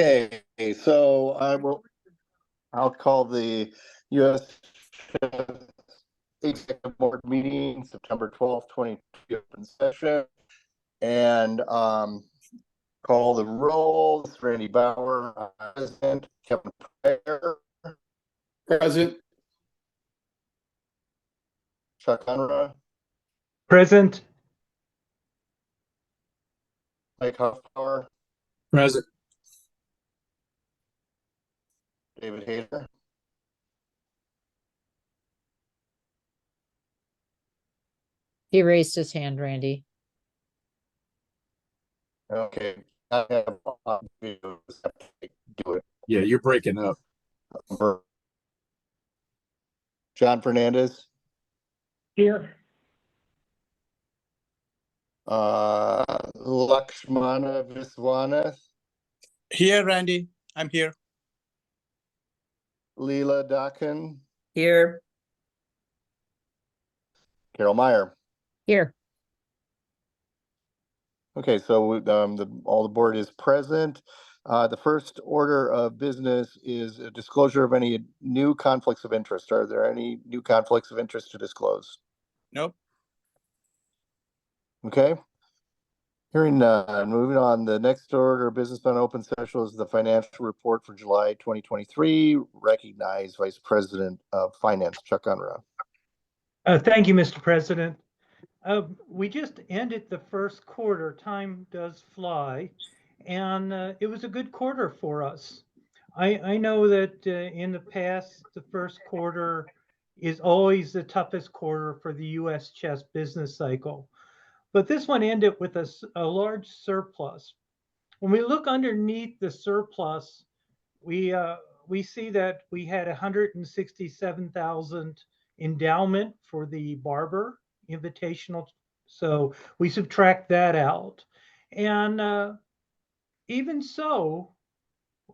Okay, so I'll call the U.S. Executive Board meeting, September 12th, 2020, open session. And call the roll. Randy Bauer, President. Kevin Pryor. Present. Chuck Unruh. Present. Mike Hoffpower. Present. David Hayter. He raised his hand, Randy. Okay. I have do it. Yeah, you're breaking up. John Fernandez. Here. Lakshmana Viswanath. Here, Randy. I'm here. Leela Dakin. Here. Carol Meyer. Here. Okay, so all the board is present. The first order of business is a disclosure of any new conflicts of interest. Are there any new conflicts of interest to disclose? Nope. Okay. Hearing none, moving on. The next order of business on open session is the financial report for July 2023. Recognize Vice President of Finance, Chuck Unruh. Thank you, Mr. President. We just ended the first quarter. Time does fly, and it was a good quarter for us. I know that in the past, the first quarter is always the toughest quarter for the U.S. chess business cycle. But this one ended with a large surplus. When we look underneath the surplus, we see that we had 167,000 endowment for the Barber Invitational. So we subtract that out. And even so,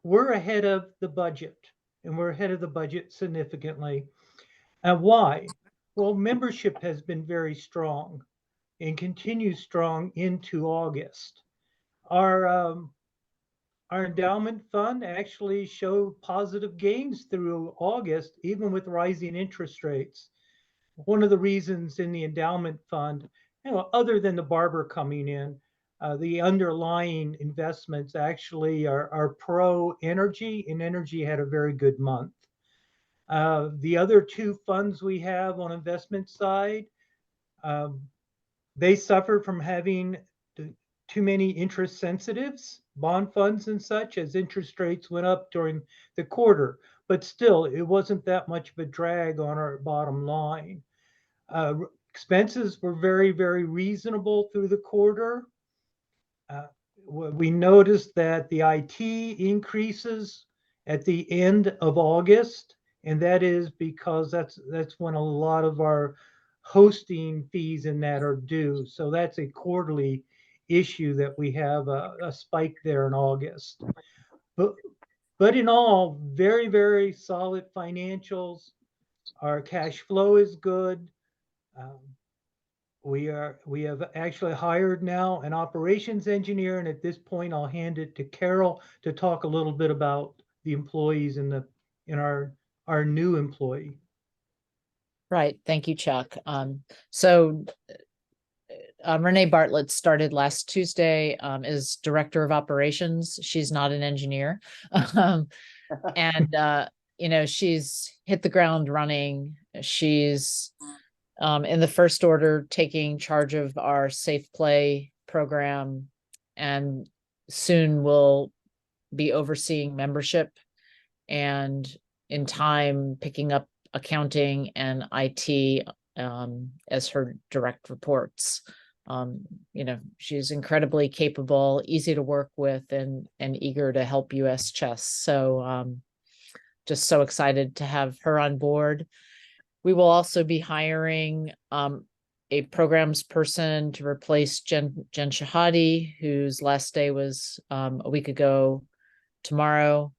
we're ahead of the budget, and we're ahead of the budget significantly. And why? Well, membership has been very strong and continues strong into August. Our endowment fund actually showed positive gains through August, even with rising interest rates. One of the reasons in the endowment fund, other than the Barber coming in, the underlying investments actually are pro energy, and energy had a very good month. The other two funds we have on investment side, they suffered from having too many interest sensitives, bond funds and such, as interest rates went up during the quarter. But still, it wasn't that much of a drag on our bottom line. Expenses were very, very reasonable through the quarter. We noticed that the IT increases at the end of August, and that is because that's when a lot of our hosting fees and that are due. So that's a quarterly issue that we have a spike there in August. But in all, very, very solid financials. Our cash flow is good. We have actually hired now an operations engineer, and at this point, I'll hand it to Carol to talk a little bit about the employees in our new employee. Right. Thank you, Chuck. Renee Bartlett started last Tuesday as Director of Operations. She's not an engineer. She's hit the ground running. She's in the first order taking charge of our Safe Play program, and soon will be overseeing membership, and in time picking up accounting and IT as her direct reports. She's incredibly capable, easy to work with, and eager to help US Chess. So just so excited to have her on board. We will also be hiring a programs person to replace Jen Shahadi, whose last day was a week ago tomorrow.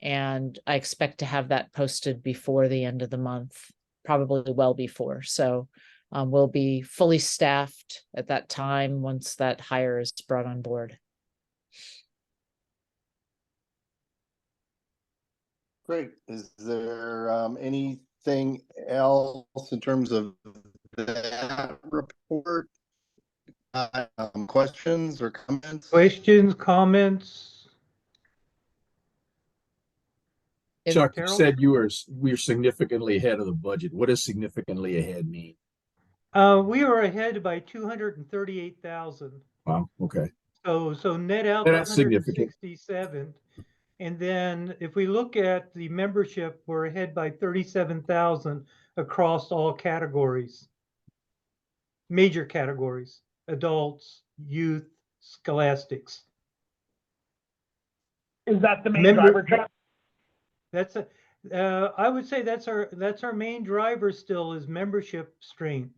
And I expect to have that posted before the end of the month, probably well before. So we'll be fully staffed at that time once that hire is brought on board. Great. Is there anything else in terms of that report? Questions or comments? Questions, comments? Chuck, you Carol? said we're significantly ahead of the budget. What does significantly ahead mean? We are ahead by 238,000. Wow, okay. So net out Yeah, the that's significant. 167. And then if we look at the membership, we're ahead by 37,000 across all categories. Major categories: adults, youth, scholastics. Is that the main Member- driver, Chuck? That's I would say that's our main driver still, is membership strength.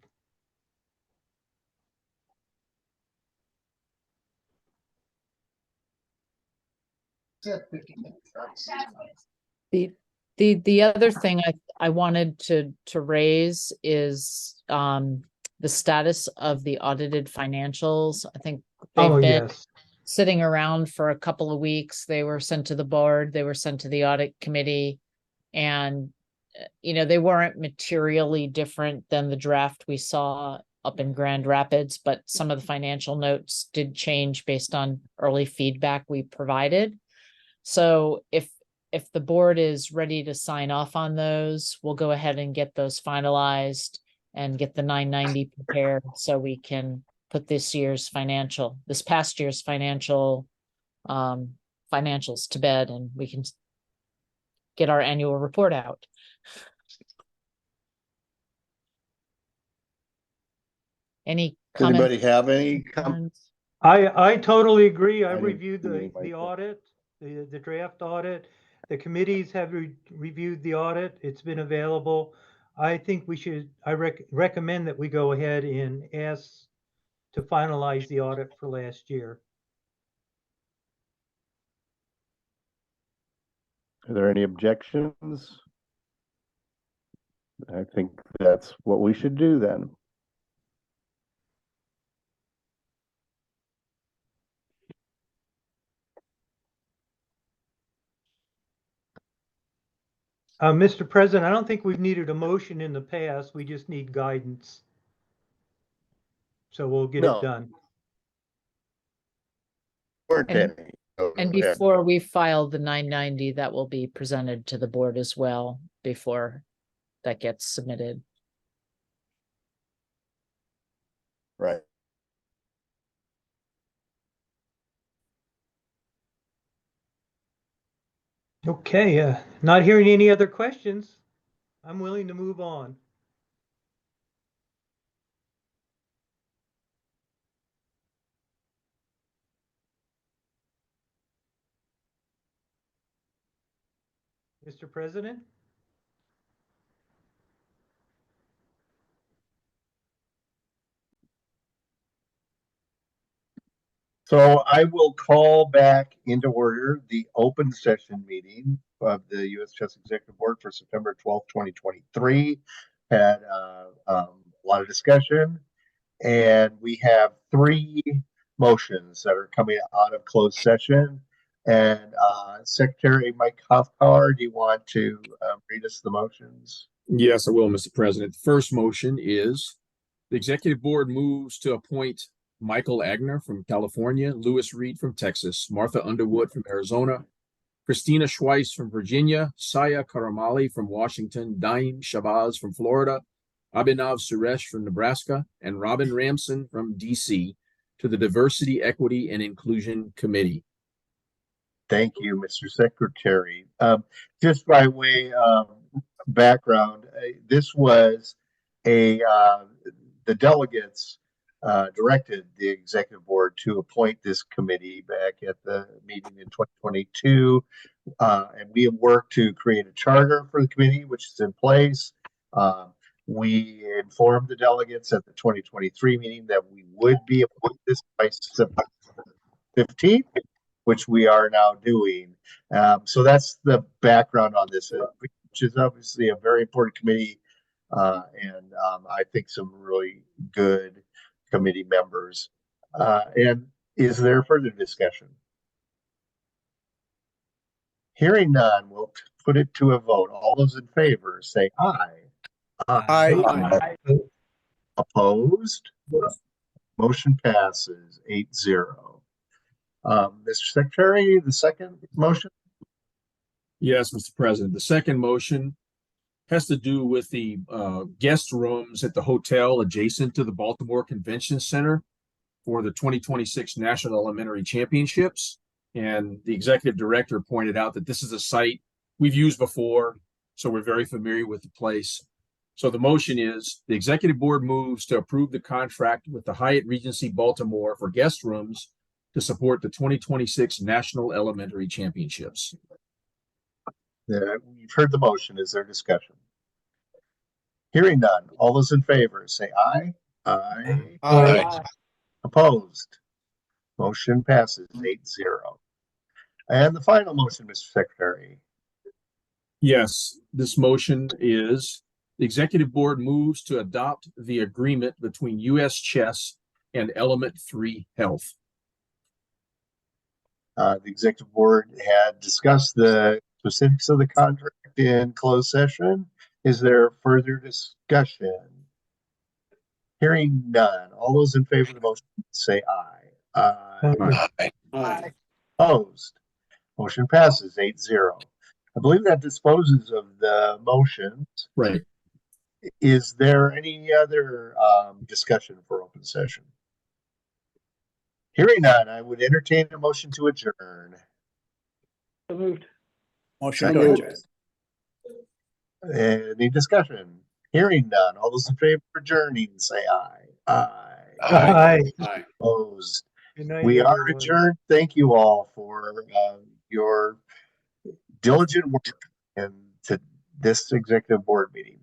The other thing I wanted to raise is the status of the audited financials. I think they've Oh, been yes. sitting around for a couple of weeks. They were sent to the board, they were sent to the audit committee, and they weren't materially different than the draft we saw up in Grand Rapids, but some of the financial notes did change based on early feedback we provided. So if the board is ready to sign off on those, we'll go ahead and get those finalized and get the 990 prepared so we can put this past year's financials to bed, and we can get our annual report out. Any Does comments? anybody have any concerns? I totally agree. I I didn't reviewed see the anybody. audit, the draft audit. The committees have reviewed the audit. It's been available. I think I recommend that we go ahead and ask to finalize the audit for last year. Are there any objections? I think that's what we should do then. Mr. President, I don't think we've needed a motion in the past. We just need guidance. So we'll get No. it done. Weren't And- any. And Yeah. before we file the 990, that will be presented to the board as well before that gets submitted. Right. Okay, not hearing any other questions, I'm willing to move on. Mr. President? So I will call back into order the open session meeting of the U.S. Chess Executive Board for September 12th, 2023. Had a lot of discussion, and we have 3 motions that are coming out of closed session. And Secretary Mike Hoffpower, do you want to read us the motions? Yes, I will, Mr. President. The first motion is the executive board moves to appoint Michael Agner from California, Lewis Reed from Texas, Martha Underwood from Arizona, Christina Schweiss from Virginia, Saya Karamali from Washington, Daim Shabazz from Florida, Abhinav Suresh from Nebraska, and Robin Ramson from DC to the Diversity, Equity, and Inclusion Committee. Thank you, Mr. Secretary. Just by way of background, this was the delegates directed the executive board to appoint this committee back at the meeting in 2022. And we have worked to create a charter for the committee, which is in place. We informed the delegates at the 2023 meeting that we would be appointing this by September 15th, which we are now doing. So that's the background on this, which is obviously a very important committee. And I think some really good committee members. And is there further discussion? Hearing none, we'll put it to a vote. All those in favor, say aye. Aye. Opposed? Motion passes 8-0. Mr. Secretary, the second motion? Yes, Mr. President. The second motion has to do with the guest rooms at the hotel adjacent to the Baltimore Convention Center for the 2026 National Elementary Championships. And the executive director pointed out that this is a site we've used before, so we're very familiar with the place. So the motion is the executive board moves to approve the contract with the Hyatt Regency Baltimore for guest rooms to support the 2026 National Elementary Championships. You've heard the motion. Is there discussion? Hearing none. All those in favor, say aye. Aye. Opposed? Motion passes 8-0. And the final motion, Mr. Secretary. Yes, this motion is the executive board moves to adopt the agreement between US Chess and Element 3 Health. The executive board had discussed the specifics of the contract in closed session. Is there further discussion? Hearing none. All those in favor of the motion say aye. Aye. Opposed? Motion passes 8-0. I believe that disposes of the motions. Right. Is there any other discussion for open session? Hearing none, I would entertain a motion to adjourn. Motion to adjourn. Any discussion? Hearing none. All those in favor of adjourning, say aye. Aye. Opposed? Good night, We are everyone. adjourned. Thank you all for your diligent work into this executive board meeting.